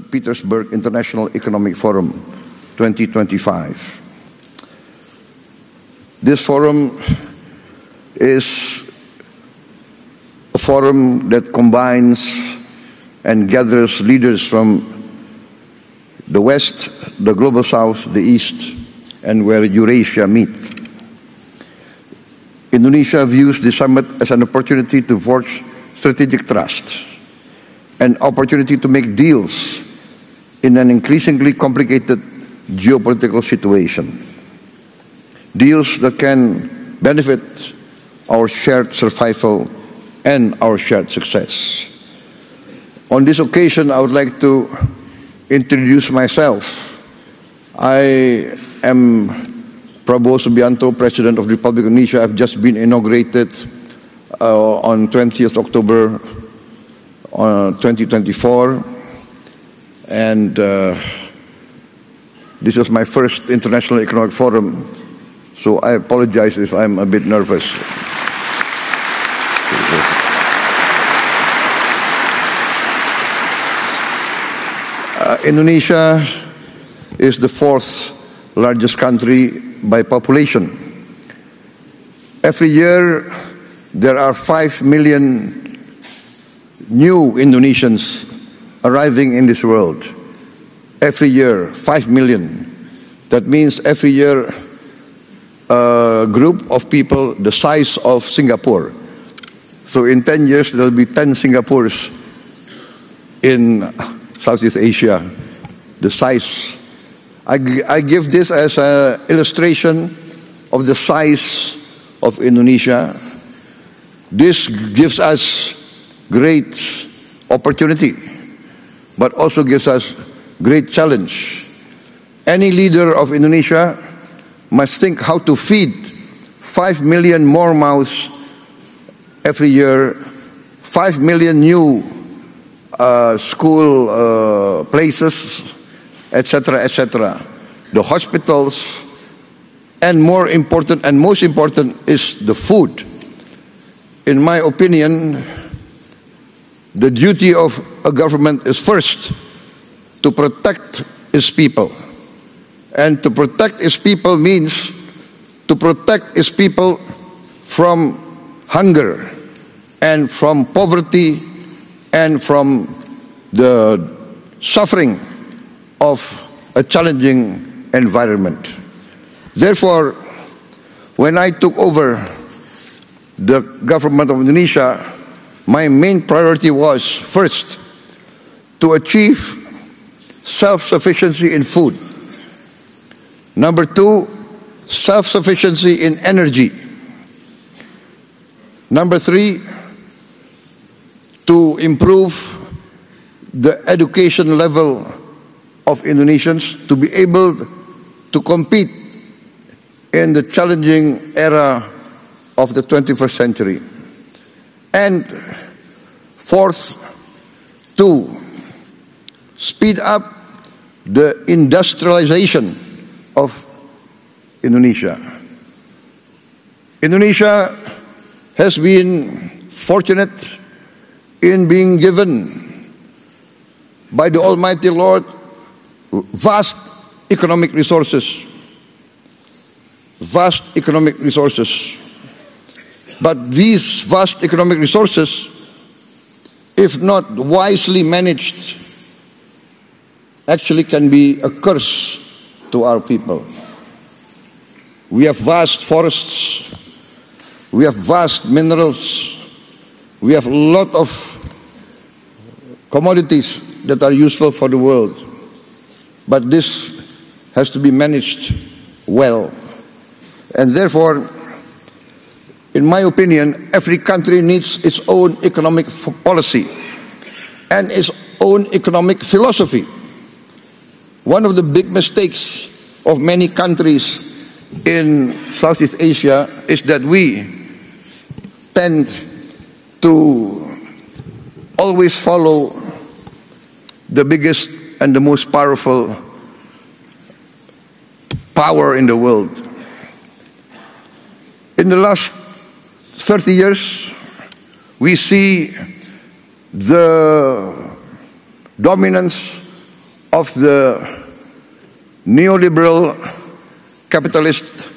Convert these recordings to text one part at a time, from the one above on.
Petersburg International Economic Forum 2025. This forum is a forum that combines and gathers leaders from the West, the Global South, the East, and where Eurasia meet. Indonesia views the summit as an opportunity to forge strategic trust, an opportunity to make deals in an increasingly complicated geopolitical situation. Deals that can benefit our shared survival and our shared success. On this occasion, I would like to introduce myself. I am Prabowo Subianto, President of the Republic of Indonesia. I've just been inaugurated on 20th October 2024. And this was my first International Economic Forum, so I apologize if I'm a bit nervous. Indonesia is the fourth largest country by population. Every year, there are 5 million new Indonesians arriving in this world. Every year, 5 million. That means every year, a group of people the size of Singapore. So in 10 years, there will be 10 Singapores in Southeast Asia, the size. I give this as an illustration of the size of Indonesia. This gives us great opportunity, but also gives us great challenge. Any leader of Indonesia must think how to feed 5 million more mouths every year, 5 million new school places, etc., etc. The hospitals, and more important and most important is the food. In my opinion, the duty of a government is first to protect its people. And to protect its people means to protect its people from hunger and from poverty and from the suffering of a challenging environment. Therefore, when I took over the government of Indonesia, my main priority was, first, to achieve self-sufficiency in food. Number two, self-sufficiency in energy. Number three, to improve the education level of Indonesians to be able to compete in the challenging era of the 21st century. And fourth, to speed up the industrialization of Indonesia. Indonesia has been fortunate in being given by the Almighty Lord vast economic resources. Vast economic resources. But these vast economic resources, if not wisely managed, actually can be a curse to our people. We have vast forests, we have vast minerals, we have a lot of commodities that are useful for the world. But this has to be managed well. And therefore, in my opinion, every country needs its own economic policy and its own economic philosophy. One of the big mistakes of many countries in Southeast Asia is that we tend to always follow the biggest and the most powerful power in the world. In the last 30 years, we see the dominance of the neoliberal capitalist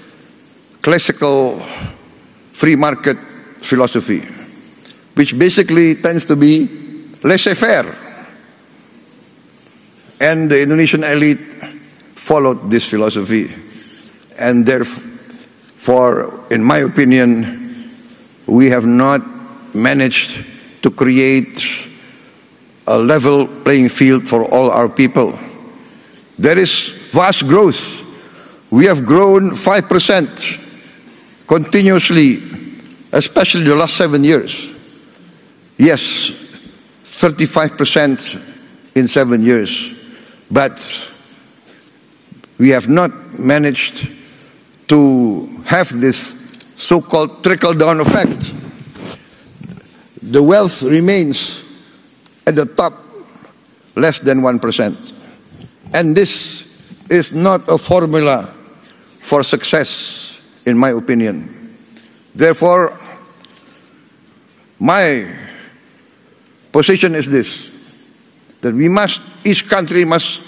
classical free market philosophy, which basically tends to be laissez-faire. And the Indonesian elite followed this philosophy, and therefore, in my opinion, we have not managed to create a level playing field for all our people. There is vast growth. We have grown 5% continuously, especially the last 7 years. Yes, 35% in 7 years. But we have not managed to have this so-called trickle-down effect. The wealth remains at the top less than 1%. And this is not a formula for success, in my opinion. Therefore, my position is this, that each country must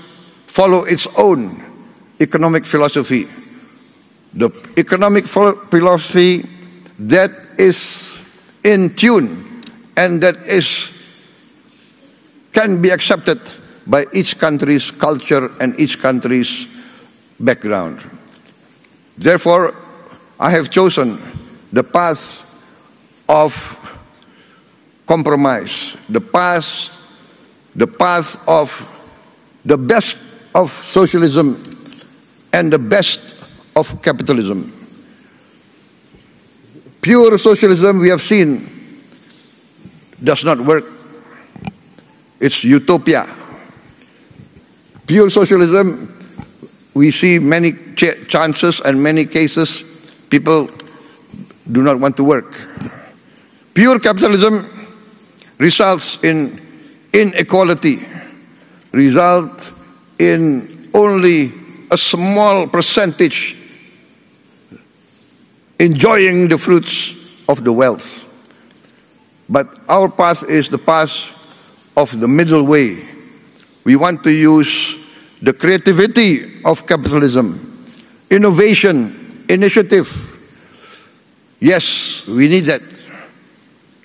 follow its own economic philosophy. The economic philosophy that is in tune and that can be accepted by each country's culture and each country's background. Therefore, I have chosen the path of compromise, the path of the best of socialism and the best of capitalism. Pure socialism, we have seen, does not work. It's utopia. Pure socialism, we see many chances and many cases people do not want to work. Pure capitalism results in inequality, result in only a small percentage enjoying the fruits of the wealth. But our path is the path of the middle way. We want to use the creativity of capitalism, innovation, initiative. Yes, we need that.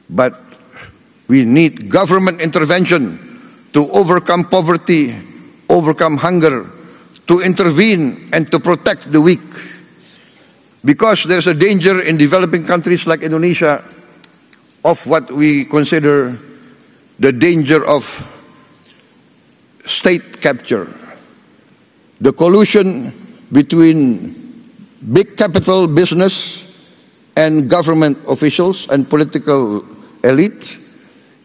But we need government intervention to overcome poverty, overcome hunger, to intervene and to protect the weak. Because there's a danger in developing countries like Indonesia of what we consider the danger of state capture. The collusion between big capital business and government officials and political elite.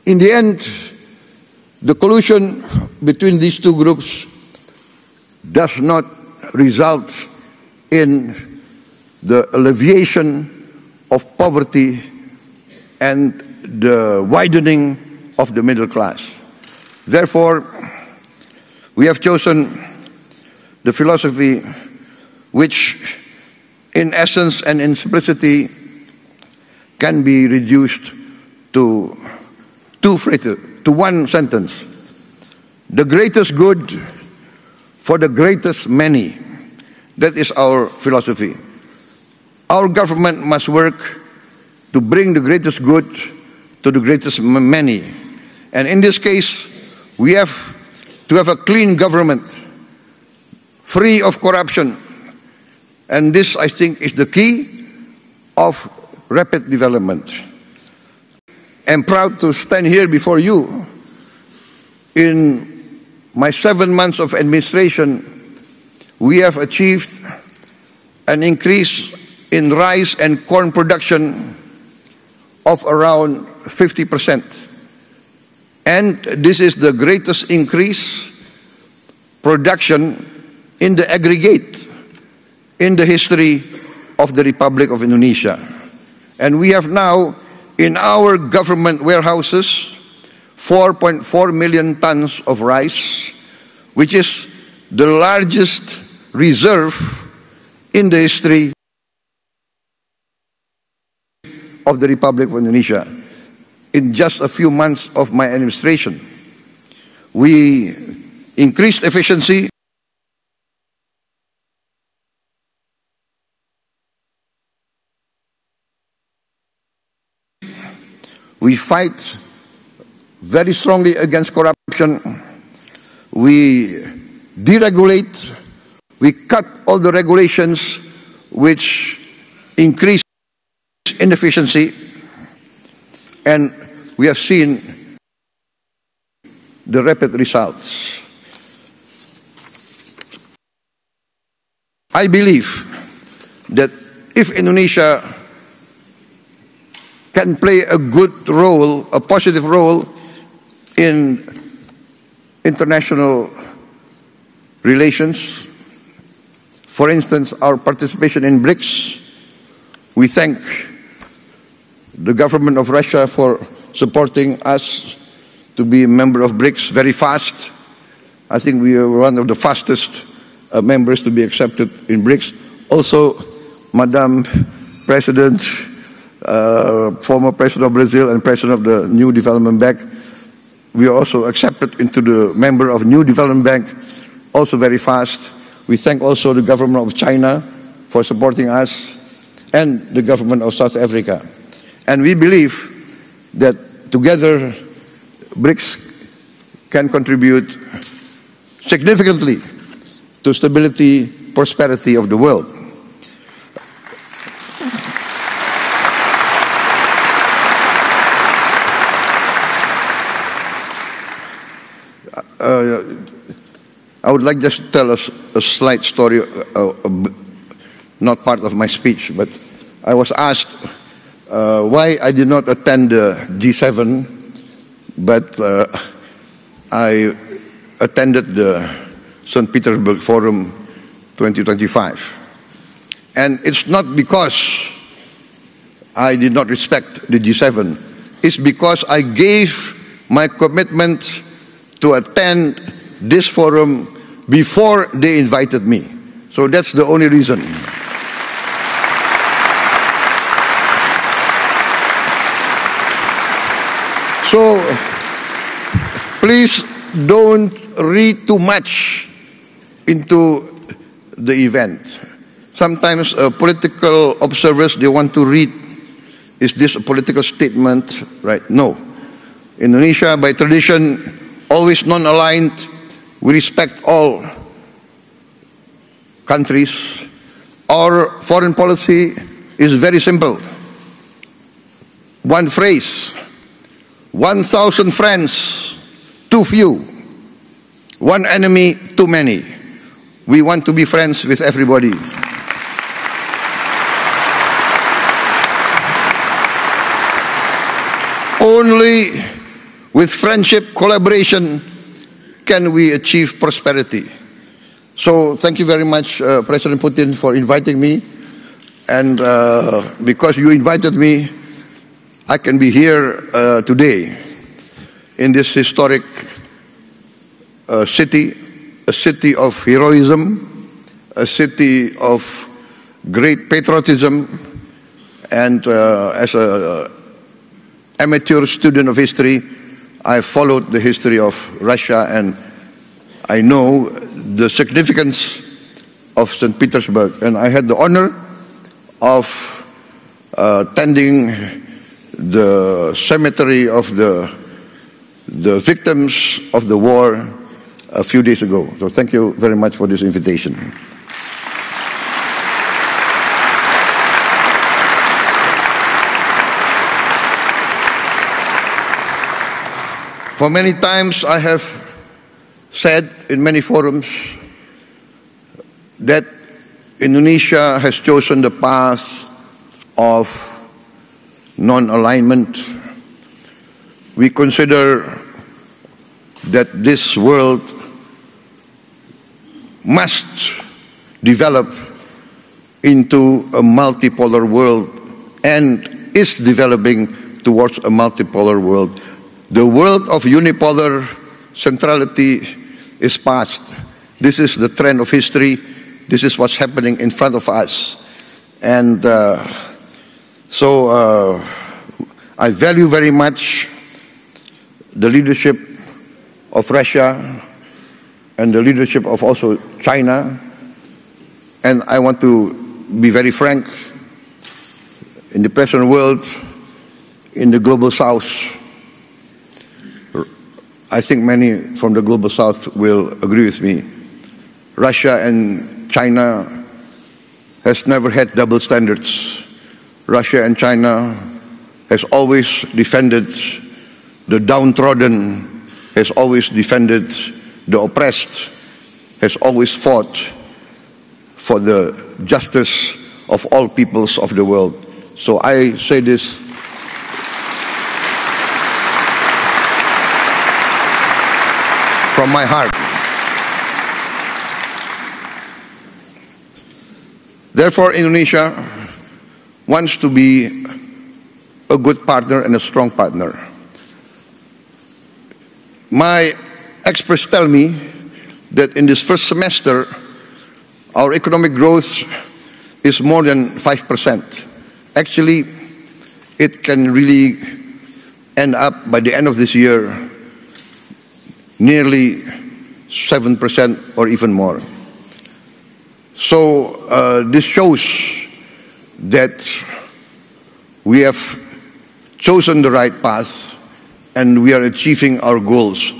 In the end, the collusion between these two groups does not result in the alleviation of poverty and the widening of the middle class. Therefore, we have chosen the philosophy which, in essence and in simplicity, can be reduced to one sentence. The greatest good for the greatest many. That is our philosophy. Our government must work to bring the greatest good to the greatest many. And in this case, we have to have a clean government, free of corruption. And this, I think, is the key of rapid development. I'm proud to stand here before you. In my 7 months of administration, we have achieved an increase in rice and corn production of around 50%. And this is the greatest increase production in the aggregate in the history of the Republic of Indonesia. And we have now in our government warehouses 4.4 million tons of rice, which is the largest reserve in the history of the Republic of Indonesia. In just a few months of my administration, we increased efficiency, we fight very strongly against corruption, we deregulate, we cut all the regulations which increase inefficiency, and we have seen the rapid results. I believe that if Indonesia can play a good role, a positive role in international relations, for instance, our participation in BRICS, we thank the government of Russia for supporting us to be a member of BRICS very fast. I think we are one of the fastest members to be accepted in BRICS. Also, Madam President, former President of Brazil and President of the New Development Bank, we are also accepted into the member of New Development Bank, also very fast. We thank also the government of China for supporting us and the government of South Africa. And we believe that together BRICS can contribute significantly to stability, prosperity of the world. I would like just to tell us a slight story, not part of my speech, but I was asked why I did not attend the G7, but I attended the St. Petersburg Forum 2025. And it's not because I did not respect the G7, it's because I gave my commitment to attend this forum before they invited me. So that's the only reason. So please don't read too much into the event. Sometimes political observers, they want to read, is this a political statement, right? No. Indonesia, by tradition, always non-aligned. We respect all countries. Our foreign policy is very simple. One phrase: 1,000 friends, too few. One enemy, too many. We want to be friends with everybody. Only with friendship, collaboration, can we achieve prosperity. So thank you very much, President Putin, for inviting me. And because you invited me, I can be here today in this historic city, a city of heroism, a city of great patriotism, and as an amateur student of history, I followed the history of Russia, and I know the significance of St. Petersburg. And I had the honor of attending the cemetery of the victims of the war a few days ago. So thank you very much for this invitation. For many times I have said in many forums that Indonesia has chosen the path of non-alignment. We consider that this world must develop into a multipolar world and is developing towards a multipolar world. The world of unipolar centrality is past. This is the trend of history. This is what's happening in front of us. And so I value very much the leadership of Russia and the leadership of also China. And I want to be very frank, in the present world, in the global south, I think many from the global south will agree with me. Russia and China has never had double standards. Russia and China has always defended the downtrodden, has always defended the oppressed, has always fought for the justice of all peoples of the world. So I say this from my heart. Therefore, Indonesia wants to be a good partner and a strong partner. My experts tell me that in this first semester, our economic growth is more than 5%. Actually, it can really end up by the end of this year nearly 7% or even more. So this shows that we have chosen the right path and we are achieving our goals.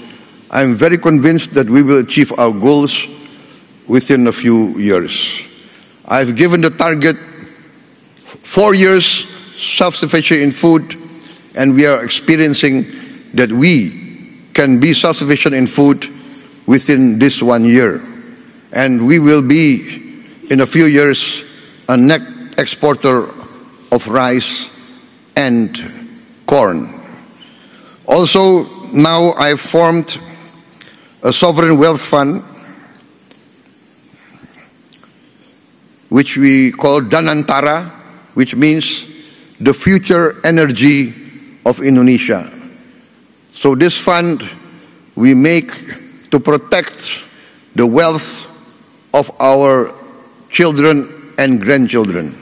I'm very convinced that we will achieve our goals within a few years. I've given the target 4 years self-sufficient in food, and we are experiencing that we can be self-sufficient in food within this 1 year. And we will be, in a few years, a net exporter of rice and corn. Also, now I've formed a sovereign wealth fund, which we call Danantara, which means the future energy of Indonesia. So this fund we make to protect the wealth of our children and grandchildren.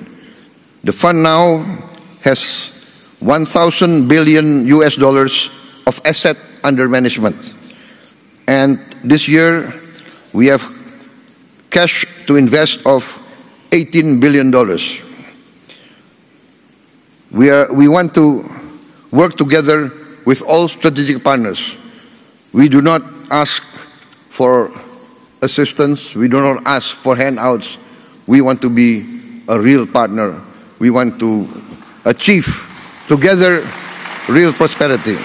The fund now has 1,000 billion US dollars of asset under management. And this year we have cash to invest of $18 billion. We want to work together with all strategic partners. We do not ask for assistance. We do not ask for handouts. We want to be a real partner. We want to achieve together real prosperity.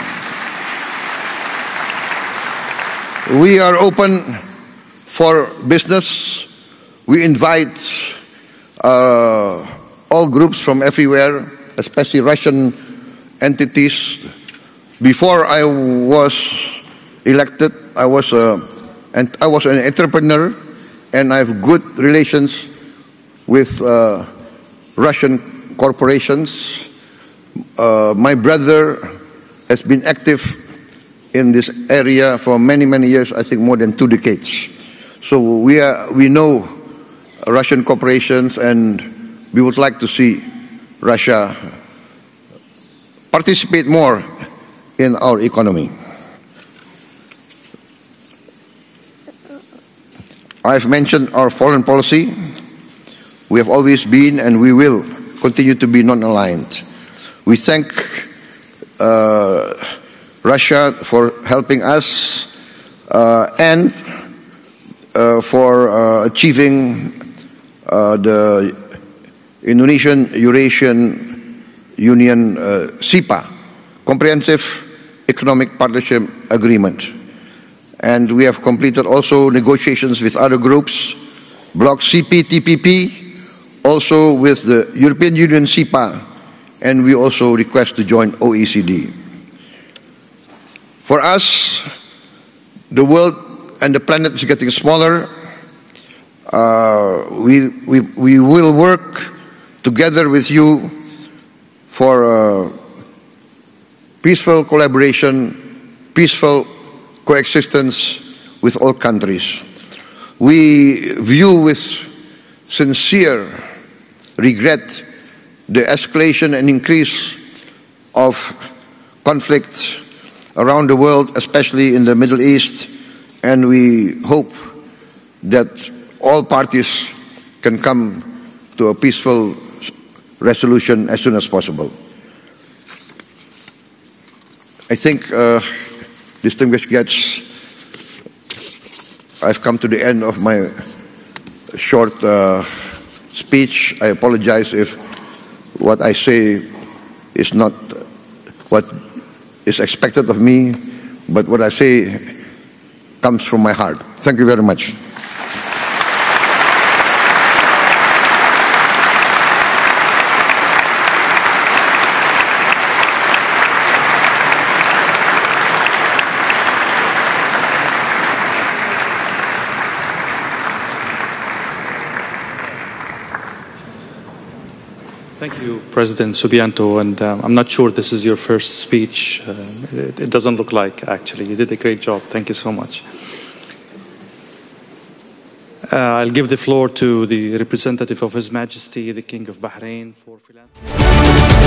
We are open for business. We invite all groups from everywhere, especially Russian entities. Before I was elected, I was an entrepreneur, and I have good relations with Russian corporations. My brother has been active in this area for many, many years, I think more than 2 decades. So we know Russian corporations, and we would like to see Russia participate more in our economy. I've mentioned our foreign policy. We have always been and we will continue to be non-aligned. We thank Russia for helping us and for achieving the Indonesian-Eurasian Union SIPA, Comprehensive Economic Partnership Agreement. And we have completed also negotiations with other groups, Bloc CP, TPP, also with the European Union SIPA, and we also request to join OECD. For us, the world and the planet is getting smaller. We will work together with you for peaceful collaboration, peaceful coexistence with all countries. We view with sincere regret the escalation and increase of conflict around the world, especially in the Middle East and we hope that all parties can come to a peaceful resolution as soon as possible. I think, distinguished guests, I've come to the end of my short speech. I apologize if what I say is not what is expected of me, but what I say comes from my heart. Thank you very much. Thank you, President Subianto, and I'm not sure this is your first speech. It doesn't look like, actually. You did a great job. Thank you so much. I'll give the floor to the representative of His Majesty, the King of Bahrain, for philanthropy.